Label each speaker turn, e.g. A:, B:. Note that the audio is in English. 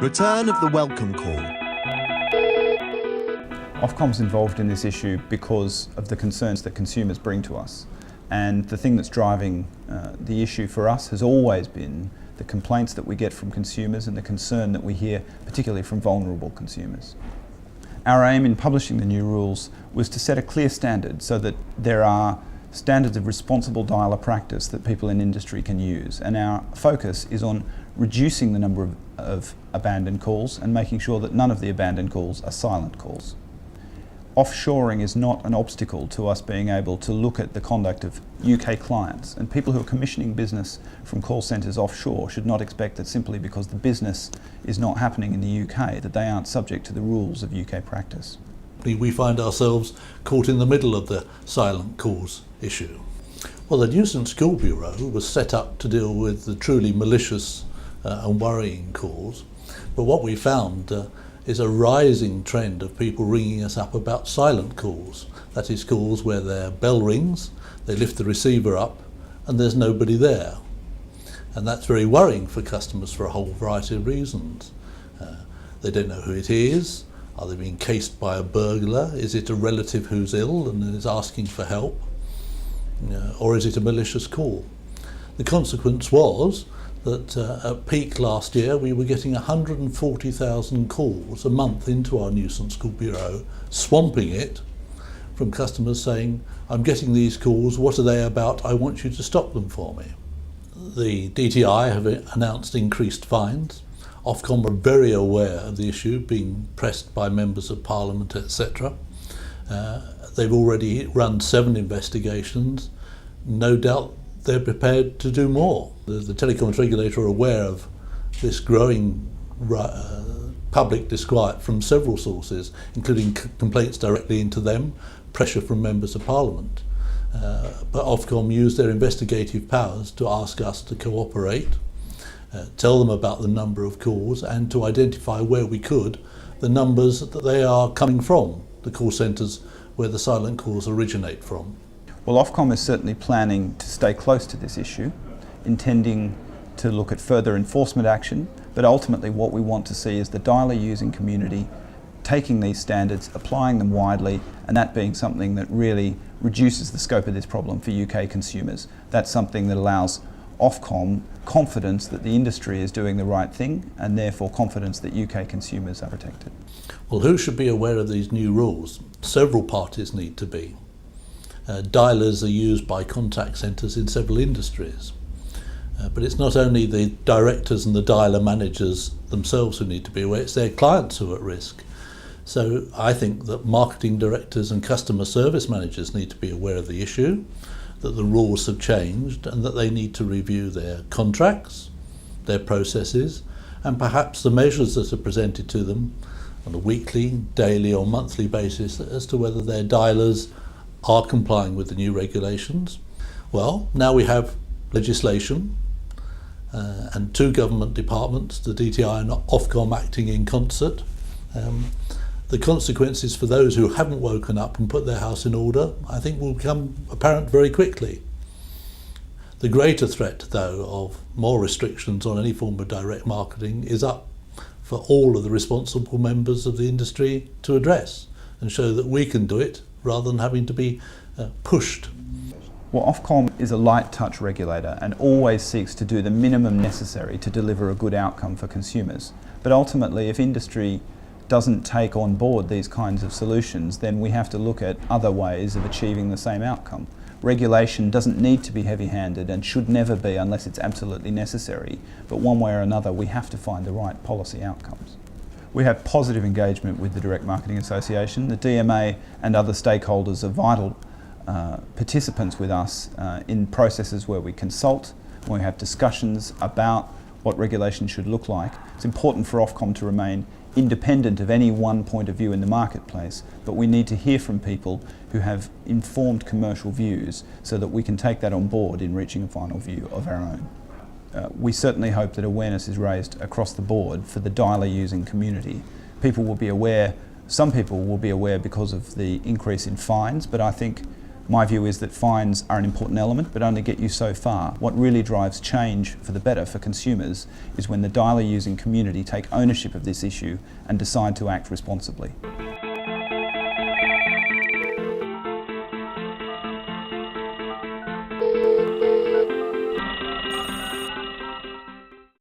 A: Return of the welcome call.
B: Ofcom's involved in this issue because of the concerns that consumers bring to us. And the thing that's driving the issue for us has always been the complaints that we get from consumers and the concern that we hear, particularly from vulnerable consumers. Our aim in publishing the new rules was to set a clear standard so that there are standards of responsible dialer practice that people in industry can use. And our focus is on reducing the number of abandoned calls and making sure that none of the abandoned calls are silent calls. Offshoring is not an obstacle to us being able to look at the conduct of UK clients, and people who are commissioning business from call centres offshore should not expect that simply because the business is not happening in the UK that they aren't subject to the rules of UK practice.
C: We find ourselves caught in the middle of the silent calls issue. Well, the Nuisance Call Bureau was set up to deal with the truly malicious and worrying calls, but what we found is a rising trend of people ringing us up about silent calls. That is, calls where their bell rings, they lift the receiver up and there's nobody there. And that's very worrying for customers for a whole variety of reasons. They don't know who it is. Are they being cased by a burglar? Is it a relative who's ill and is asking for help? Or is it a malicious call? The consequence was that at peak last year we were getting 140,000 calls a month into our Nuisance Call Bureau, swamping it from customers saying, I'm getting these calls, what are they about? I want you to stop them for me. The DTI have announced increased fines. Ofcom are very aware of the issue, being pressed by members of Parliament, etc. They've already run 7 investigations. No doubt they're prepared to do more. The Telecoms Regulator are aware of this growing public disquiet from several sources, including complaints directly into them, pressure from members of Parliament. But Ofcom used their investigative powers to ask us to cooperate, tell them about the number of calls and to identify where we could the numbers that they are coming from, the call centres where the silent calls originate from.
B: Well, Ofcom is certainly planning to stay close to this issue, intending to look at further enforcement action, but ultimately what we want to see is the dialer using community taking these standards, applying them widely, and that being something that really reduces the scope of this problem for UK consumers. That's something that allows Ofcom confidence that the industry is doing the right thing and therefore confidence that UK consumers are protected.
C: Well, who should be aware of these new rules? Several parties need to be. Dialers are used by contact centres in several industries. But it's not only the directors and the dialer managers themselves who need to be aware, it's their clients who are at risk. So I think that marketing directors and customer service managers need to be aware of the issue, that the rules have changed and that they need to review their contracts, their processes, and perhaps the measures that are presented to them on a weekly, daily or monthly basis as to whether their dialers are complying with the new regulations. Well, now we have legislation and 2 government departments, the DTI and Ofcom, acting in concert. The consequences for those who haven't woken up and put their house in order, I think, will become apparent very quickly. The greater threat, though, of more restrictions on any form of direct marketing is up for all of the responsible members of the industry to address and show that we can do it rather than having to be pushed.
B: Well, Ofcom is a light touch regulator and always seeks to do the minimum necessary to deliver a good outcome for consumers. But ultimately, if industry doesn't take on board these kinds of solutions, then we have to look at other ways of achieving the same outcome. Regulation doesn't need to be heavy-handed and should never be unless it's absolutely necessary, but one way or another we have to find the right policy outcomes. We have positive engagement with the Direct Marketing Association. The DMA and other stakeholders are vital participants with us in processes where we consult, when we have discussions about what regulation should look like. It's important for Ofcom to remain independent of any one point of view in the marketplace, but we need to hear from people who have informed commercial views so that we can take that on board in reaching a final view of our own. We certainly hope that awareness is raised across the board for the dialer using community. People will be aware, some people will be aware because of the increase in fines, but I think My view is that fines are an important element, but only get you so far. What really drives change for the better for consumers is when the dialer using community take ownership of this issue and decide to act responsibly.